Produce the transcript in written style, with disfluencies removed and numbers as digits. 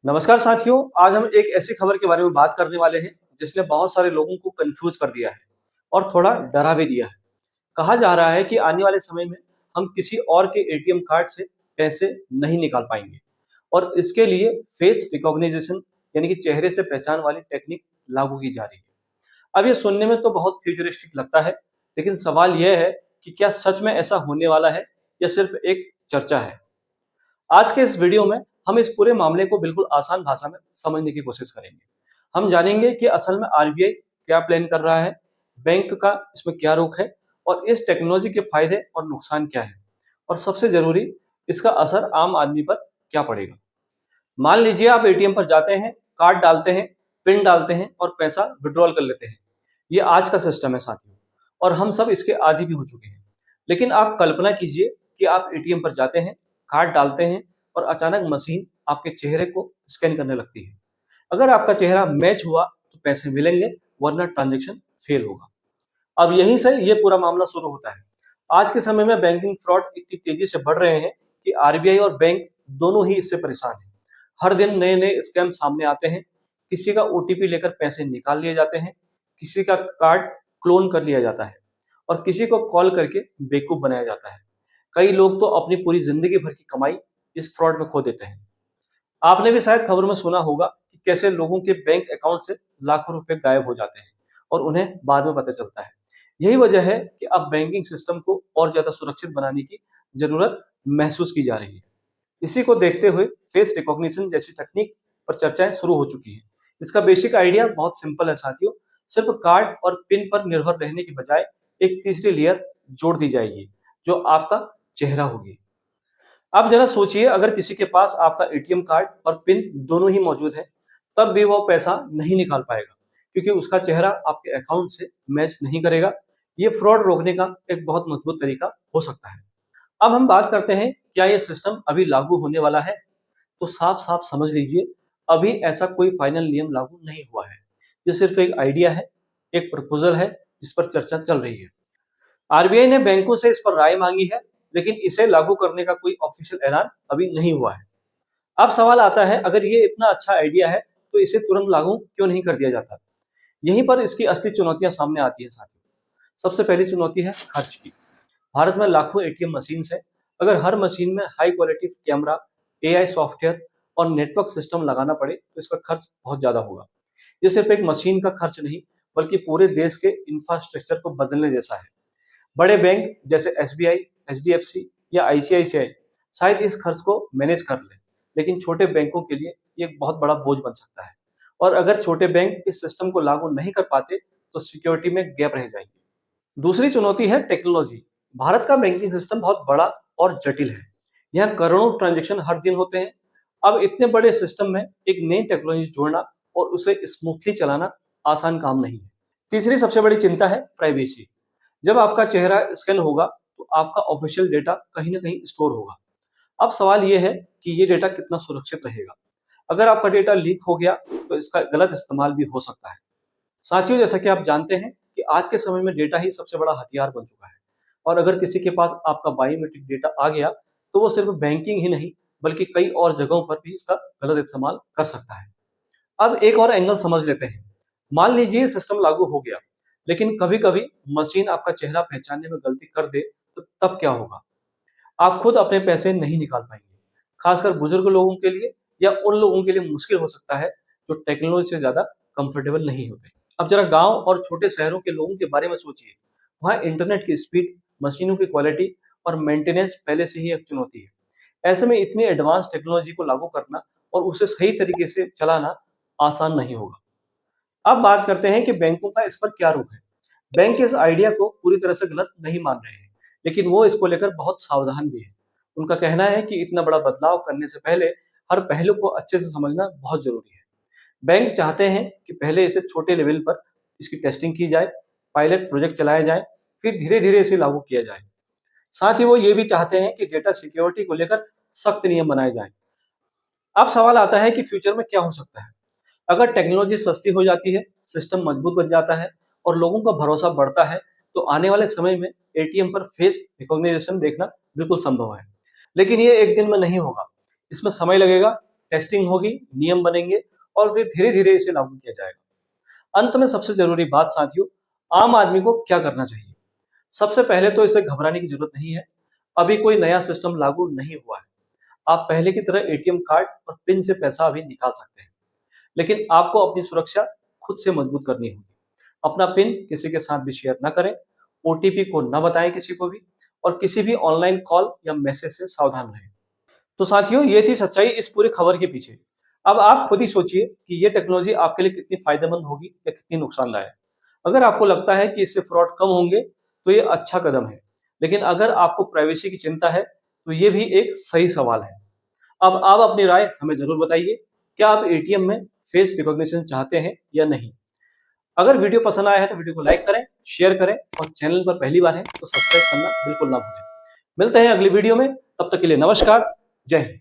नमस्कार साथियों, आज हम एक ऐसी खबर के बारे में बात करने वाले हैं जिसने बहुत सारे लोगों को कंफ्यूज कर दिया है और थोड़ा डरा भी दिया है। कहा जा रहा है कि आने वाले समय में हम किसी और के एटीएम कार्ड से पैसे नहीं निकाल पाएंगे और इसके लिए फेस रिकॉग्निशन यानी कि चेहरे से पहचान वाली टेक्निक लागू की जा रही है। अब ये सुनने में तो बहुत फ्यूचरिस्टिक लगता है, लेकिन सवाल यह है कि क्या सच में ऐसा होने वाला है या सिर्फ एक चर्चा है। आज के इस वीडियो में हम इस पूरे मामले को बिल्कुल आसान भाषा में समझने की कोशिश करेंगे। हम जानेंगे कि असल में आरबीआई क्या प्लान कर रहा है, बैंक का इसमें क्या रुख है और इस टेक्नोलॉजी के फायदे और नुकसान क्या है, और सबसे जरूरी इसका असर आम आदमी पर क्या पड़ेगा। मान लीजिए आप एटीएम पर जाते हैं, कार्ड डालते हैं, पिन डालते हैं और पैसा विड्रॉल कर लेते हैं। ये आज का सिस्टम है साथियों, और हम सब इसके आदी भी हो चुके हैं। लेकिन आप कल्पना कीजिए कि आप एटीएम पर जाते हैं, कार्ड डालते हैं और अचानक मशीन आपके चेहरे को स्कैन करने लगती है। अगर आपका चेहरा मैच हुआ तो पैसे मिलेंगे, वरना ट्रांजैक्शन फेल होगा। अब यहीं से ये पूरा मामला शुरू होता है। आज के समय में बैंकिंग फ्रॉड इतनी तेजी से बढ़ रहे हैं कि आरबीआई और बैंक दोनों ही इससे परेशान हैं। हर दिन नए नए स्कैम सामने आते हैं। किसी का ओटीपी लेकर पैसे निकाल लिए जाते हैं, किसी का कार्ड क्लोन कर लिया जाता है और किसी को कॉल करके बेवकूफ बनाया जाता है। कई लोग तो अपनी पूरी जिंदगी भर की कमाई इस फ्रॉड में खो देते हैं। आपने भी शायद खबर में सुना होगा कि कैसे लोगों के बैंक अकाउंट से लाखों रुपए गायब हो जाते हैं और उन्हें बाद में पता चलता है। यही वजह है कि अब बैंकिंग सिस्टम को और ज्यादा सुरक्षित बनाने की जरूरत महसूस की जा रही है। इसी को देखते हुए फेस रिकॉग्निशन जैसी तकनीक पर चर्चाएं शुरू हो चुकी हैं। इसका बेसिक आइडिया बहुत सिंपल है साथियों। सिर्फ कार्ड और पिन पर निर्भर रहने की बजाय एक तीसरी लेयर जोड़ दी जाएगी, जो आपका चेहरा होगी। अब जरा सोचिए, अगर किसी के पास आपका एटीएम कार्ड और पिन दोनों ही मौजूद है, तब भी वो पैसा नहीं निकाल पाएगा, क्योंकि उसका चेहरा आपके अकाउंट से मैच नहीं करेगा। ये फ्रॉड रोकने का एक बहुत मजबूत तरीका हो सकता है। अब हम बात करते हैं, क्या ये सिस्टम अभी लागू होने वाला है? तो साफ साफ समझ लीजिए, अभी ऐसा कोई फाइनल नियम लागू नहीं हुआ है। ये सिर्फ एक आइडिया है, एक प्रपोजल है जिस पर चर्चा चल रही है। आरबीआई ने बैंकों से इस पर राय मांगी है, लेकिन इसे लागू करने का कोई ऑफिशियल ऐलान अभी नहीं हुआ है। अब सवाल आता है, अगर ये इतना अच्छा आइडिया है तो इसे तुरंत लागू क्यों नहीं कर दिया जाता? यहीं पर इसकी असली चुनौतियां सामने आती है साथियों। सबसे पहली चुनौती है खर्च की। भारत में लाखों एटीएम मशीन है। अगर हर मशीन में high quality camera, AI software और नेटवर्क सिस्टम लगाना पड़े तो इसका खर्च बहुत ज्यादा होगा। ये सिर्फ एक मशीन का खर्च नहीं, बल्कि पूरे देश के इंफ्रास्ट्रक्चर को बदलने जैसा है। बड़े बैंक जैसे एसबीआई, एचडीएफसी या आईसीआईसीआई शायद इस खर्च को मैनेज कर लें, लेकिन छोटे बैंकों के लिए ये एक बहुत बड़ा बोझ बन सकता है। और अगर छोटे बैंक इस सिस्टम को लागू नहीं कर पाते तो सिक्योरिटी में गैप रह जाएंगे। दूसरी चुनौती है टेक्नोलॉजी। भारत का बैंकिंग सिस्टम बहुत बड़ा और जटिल है। यहाँ करोड़ों ट्रांजैक्शन हर दिन होते हैं। अब इतने बड़े सिस्टम में एक नई टेक्नोलॉजी जोड़ना और उसे स्मूथली चलाना आसान काम नहीं है। तीसरी सबसे बड़ी चिंता है प्राइवेसी। जब आपका चेहरा स्कैन होगा तो आपका ऑफिशियल डेटा कहीं ना कहीं स्टोर होगा। अब सवाल यह है कि ये डेटा कितना सुरक्षित रहेगा। अगर आपका डेटा लीक हो गया तो इसका गलत इस्तेमाल भी हो सकता है। साथियों, जैसा कि आप जानते हैं कि आज के समय में डेटा ही सबसे बड़ा हथियार बन चुका है, और अगर किसी के पास आपका बायोमेट्रिक डेटा आ गया तो वो सिर्फ बैंकिंग ही नहीं, बल्कि कई और जगहों पर भी इसका गलत इस्तेमाल कर सकता है। अब एक और एंगल समझ लेते हैं। मान लीजिए सिस्टम लागू हो गया, लेकिन कभी कभी मशीन आपका चेहरा पहचानने में गलती कर दे, तो तब क्या होगा? आप खुद अपने पैसे नहीं निकाल पाएंगे। खासकर बुजुर्ग लोगों के लिए या उन लोगों के लिए मुश्किल हो सकता है जो टेक्नोलॉजी से ज्यादा कंफर्टेबल नहीं होते। अब जरा गांव और छोटे शहरों के लोगों के बारे में सोचिए। वहाँ इंटरनेट की स्पीड, मशीनों की क्वालिटी और मेंटेनेंस पहले से ही एक चुनौती है। ऐसे में इतनी एडवांस टेक्नोलॉजी को लागू करना और उसे सही तरीके से चलाना आसान नहीं होगा। अब बात करते हैं कि बैंकों का इस पर क्या रुख है। बैंक इस आइडिया को पूरी तरह से गलत नहीं मान रहे हैं, लेकिन वो इसको लेकर बहुत सावधान भी है। उनका कहना है कि इतना बड़ा बदलाव करने से पहले हर पहलू को अच्छे से समझना बहुत जरूरी है। बैंक चाहते हैं कि पहले इसे छोटे लेवल पर इसकी टेस्टिंग की जाए, पायलट प्रोजेक्ट चलाए जाए, फिर धीरे धीरे इसे लागू किया जाए। साथ ही वो ये भी चाहते हैं कि डेटा सिक्योरिटी को लेकर सख्त नियम बनाए जाएं। अब सवाल आता है कि फ्यूचर में क्या हो सकता है। अगर टेक्नोलॉजी सस्ती हो जाती है, सिस्टम मजबूत बन जाता है और लोगों का भरोसा बढ़ता है, तो आने वाले समय में एटीएम पर फेस रिकॉग्निशन देखना बिल्कुल संभव है। लेकिन ये एक दिन में नहीं होगा, इसमें समय लगेगा। टेस्टिंग होगी, नियम बनेंगे और फिर धीरे-धीरे इसे लागू किया जाएगा। अंत में सबसे ज़रूरी बात साथियों, आम आदमी को क्या करना चाहिए? सबसे पहले तो इसे घबराने की ज़रूरत नहीं है। अभी कोई नया सिस्टम लागू नहीं हुआ है। आप पहले की तरह एटीएम कार्ड और पिन से पैसा अभी निकाल सकते हैं। लेकिन आपको अपनी सुरक्षा खुद से मजबूत करनी होगी। अपना पिन किसी के साथ भी शेयर ना करें, ओटीपी को ना बताएं किसी को भी और किसी भी ऑनलाइन कॉल या मैसेज से सावधान रहें। तो साथियों, ये थी सच्चाई इस पूरी खबर के पीछे। अब आप खुद ही सोचिए कि ये टेक्नोलॉजी आपके लिए कितनी फायदेमंद होगी या कितनी नुकसानदायक। अगर आपको लगता है कि इससे फ्रॉड कम होंगे, तो ये अच्छा कदम है। लेकिन अगर आपको प्राइवेसी की चिंता है, तो ये भी एक सही सवाल है। अब आप अपनी राय हमें ज़रूर बताइए। क्या आप एटीएम में फेस रिकॉग्निशन चाहते हैं या नहीं? अगर वीडियो पसंद आया है तो वीडियो को लाइक करें, शेयर करें और चैनल पर पहली बार हैं तो सब्सक्राइब करना बिल्कुल ना भूलें। मिलते हैं अगली वीडियो में, तब तक के लिए नमस्कार, जय हिंद।